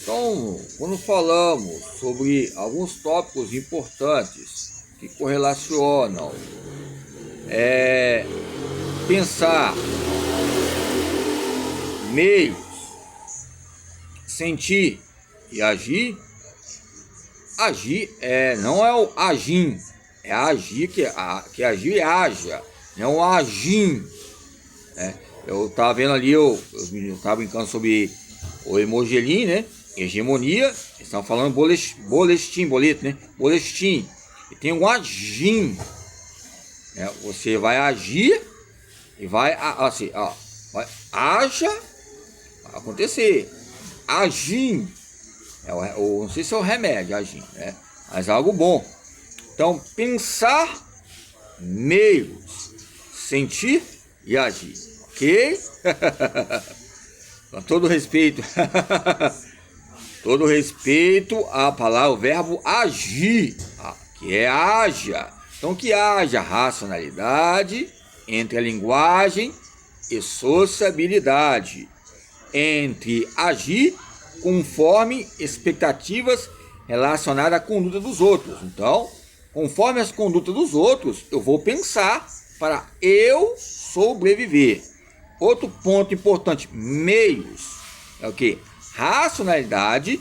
Então, quando falamos sobre alguns tópicos importantes que correlacionam pensar, meios, sentir e agir, não é o agir, é agir que agir e haja, não é o agir. Eu estava vendo ali, os meninos estavam brincando sobre o Emogelin, né? Hegemonia, eles estão falando boletim, né? Boletim. E tem um agir. Né? Você vai agir e vai assim, vai haja, vai acontecer. Agir. Não sei se é o remédio, agir, né? Mas é algo bom. Então, pensar, meios, sentir e agir. Ok? Com todo respeito. Todo respeito à palavra, o verbo agir, que é haja. Então, que haja racionalidade entre a linguagem e sociabilidade. Entre agir conforme expectativas relacionadas à conduta dos outros. Então, conforme as condutas dos outros, eu vou pensar para eu sobreviver. Outro ponto importante, meios, é o que? Racionalidade,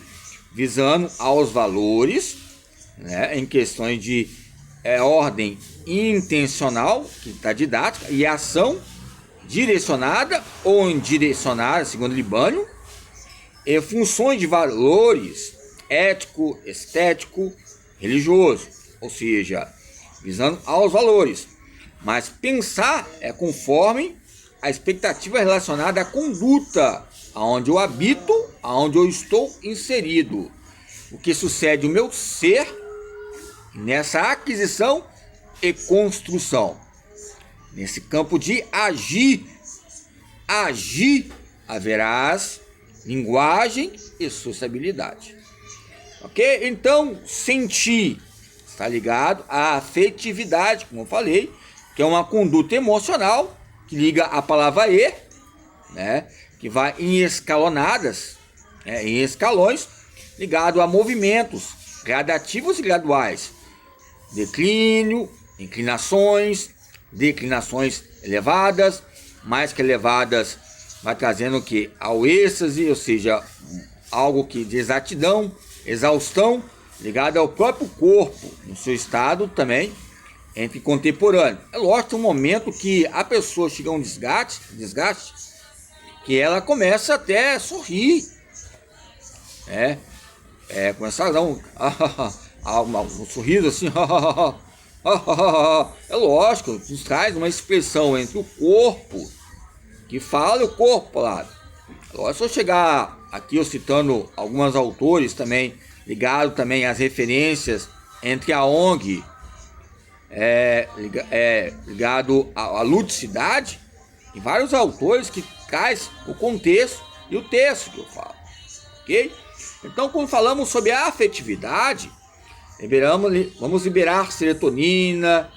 visando aos valores, né, em questões de ordem intencional, que está didática, e ação direcionada ou indirecionada, segundo Libânio, e funções de valores ético, estético, religioso, ou seja, visando aos valores. Mas pensar é conforme a expectativa relacionada à conduta, aonde eu habito, aonde eu estou inserido. O que sucede o meu ser nessa aquisição e construção. Nesse campo de agir, haverás linguagem e sociabilidade. Ok? Então, sentir está ligado à afetividade, como eu falei, que é uma conduta emocional que liga a palavra né, que vai em escalonadas, em escalões, ligado a movimentos gradativos e graduais. Declínio, inclinações, declinações elevadas, mais que elevadas, vai trazendo o que? Ao êxtase, ou seja, algo que de exatidão, exaustão, ligado ao próprio corpo, no seu estado também, entre contemporâneo. É lógico que um momento que a pessoa chega a um desgaste, que ela começa até a sorrir, começa a dar um sorriso assim, é lógico, nos traz uma expressão entre o corpo, que fala e o corpo lá. Agora, se eu chegar aqui, eu citando alguns autores também, ligado também às referências entre a ONG, ligado à ludicidade, e vários autores que traz o contexto e o texto que eu falo, ok? Então, quando falamos sobre a afetividade, vamos liberar serotonina,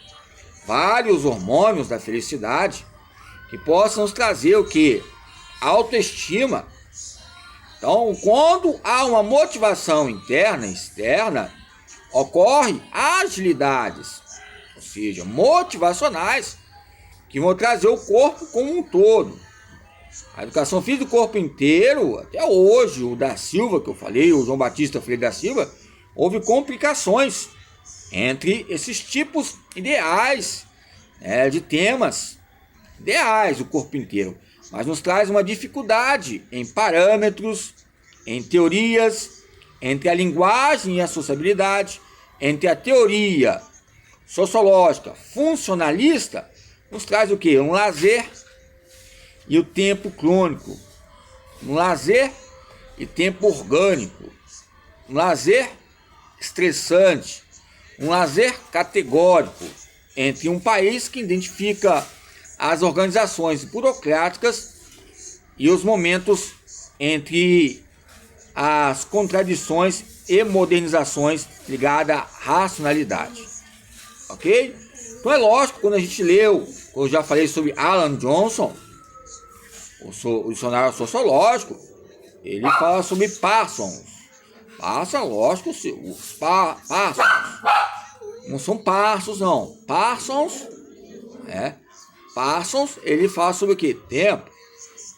vários hormônios da felicidade, que possam nos trazer o que? Autoestima. Então, quando há uma motivação interna e externa, ocorre agilidades, ou seja, motivacionais, que vão trazer o corpo como um todo. A educação física do corpo inteiro, até hoje, o da Silva, que eu falei, o João Batista Freire da Silva, houve complicações entre esses tipos ideais, de temas ideais, o corpo inteiro. Mas nos traz uma dificuldade em parâmetros, em teorias, entre a linguagem e a sociabilidade, entre a teoria sociológica funcionalista, nos traz o quê? Um lazer e o tempo crônico, um lazer e tempo orgânico, um lazer estressante, um lazer categórico entre um país que identifica as organizações burocráticas e os momentos entre as contradições e modernizações ligadas à racionalidade. Ok? Então é lógico, quando a gente leu, eu já falei sobre Alan Johnson, o dicionário sociológico, ele fala sobre Parsons, Passa, lógico, os Parsons. Não são Parsons, não. Parsons, ele fala sobre o quê? Tempo.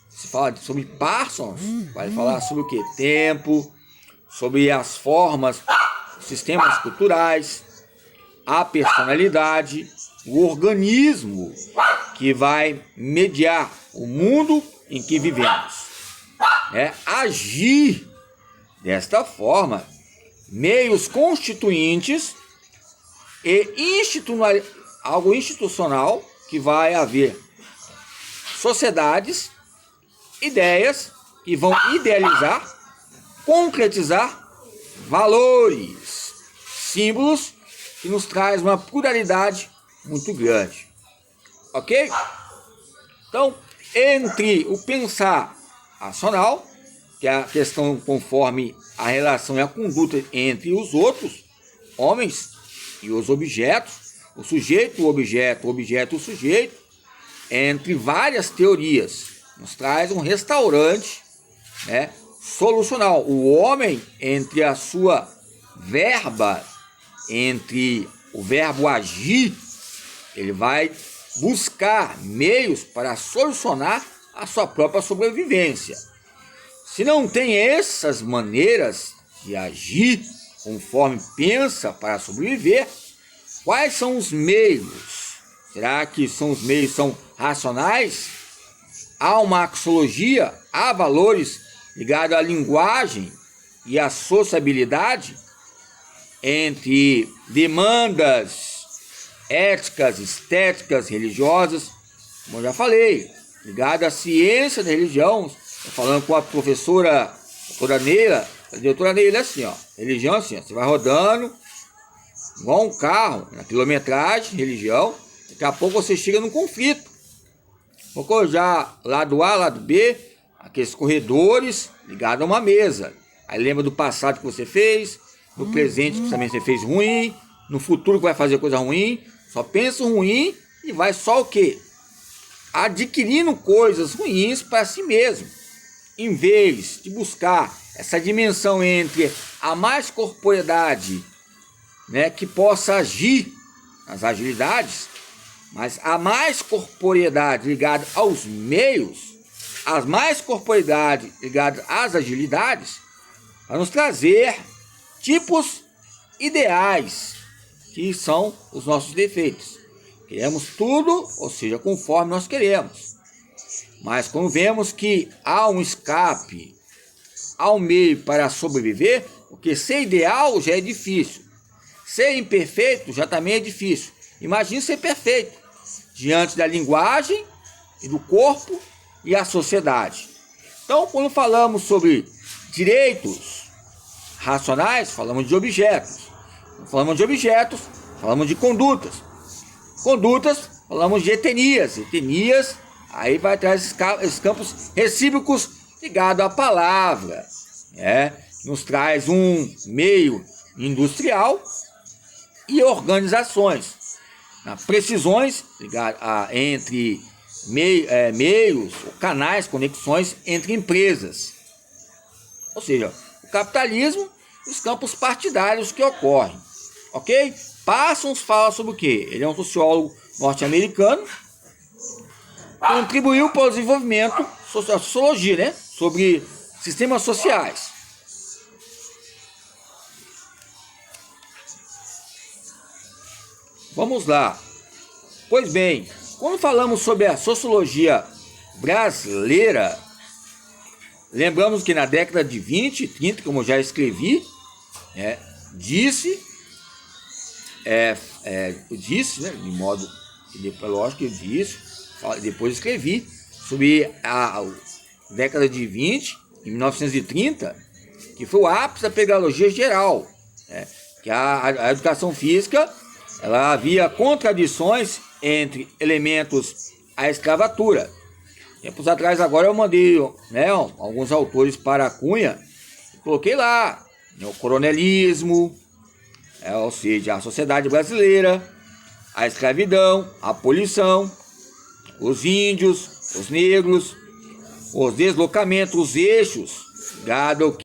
Se fala sobre Parsons, vai falar sobre o quê? Tempo, sobre as formas, sistemas culturais, a personalidade, o organismo que vai mediar o mundo em que vivemos. Agir desta forma, meios constituintes e algo institucional que vai haver sociedades, ideias que vão idealizar, concretizar valores, símbolos que nos traz uma pluralidade muito grande. Ok? Então, entre o pensar racional, que é a questão conforme a relação e a conduta entre os outros, homens, e os objetos, o sujeito, o objeto, o sujeito, entre várias teorias, nos traz um restaurante solucional. O homem, entre a sua verba, entre o verbo agir, ele vai buscar meios para solucionar a sua própria sobrevivência. Se não tem essas maneiras de agir conforme pensa para sobreviver, quais são os meios? Será que os meios são racionais? Há uma axiologia, há valores ligados à linguagem e à sociabilidade entre demandas éticas, estéticas, religiosas, como eu já falei, ligado à ciência da religião. Estou falando com a professora, a doutora Neila, assim, ó, religião assim, ó, você vai rodando, igual um carro, na quilometragem, religião, daqui a pouco você chega num conflito. Um pouco já lado A, lado B, aqueles corredores ligados a uma mesa. Aí lembra do passado que você fez, no presente que também você fez ruim, no futuro que vai fazer coisa ruim, só pensa ruim e vai só o quê? Adquirindo coisas ruins para si mesmo, em vez de buscar essa dimensão entre a mais corporeidade, que possa agir nas agilidades, mas a mais corporeidade ligada aos meios, as mais corporeidade ligada às agilidades, para nos trazer tipos ideais, que são os nossos defeitos. Queremos tudo, ou seja, conforme nós queremos. Mas quando vemos que há um escape, há um meio para sobreviver, porque ser ideal já é difícil. Ser imperfeito já também é difícil. Imagine ser perfeito diante da linguagem e do corpo e a sociedade. Então, quando falamos sobre direitos racionais, falamos de objetos. Quando falamos de objetos, falamos de condutas. Condutas, falamos de etnias. Etnias, aí vai trazer esses campos recíprocos ligados à palavra. Nos traz um meio industrial e organizações. Precisões ligadas entre meios, canais, conexões entre empresas. Ou seja, o capitalismo e os campos partidários que ocorrem. Ok? Parsons fala sobre o quê? Ele é um sociólogo norte-americano, contribuiu para o desenvolvimento da sociologia, sobre sistemas sociais. Vamos lá. Pois bem, quando falamos sobre a sociologia brasileira, lembramos que na década de 20 e 30, como eu já escrevi, disse, de modo, lógico que eu disse, depois escrevi, sobre a década de 20, em 1930, que foi o ápice da pedagogia geral, que a educação física, ela havia contradições entre elementos à escravatura. Tempos atrás, agora eu mandei alguns autores para a Cunha, coloquei lá o coronelismo, ou seja, a sociedade brasileira, a escravidão, a abolição, os índios, os negros, os deslocamentos, os eixos, gado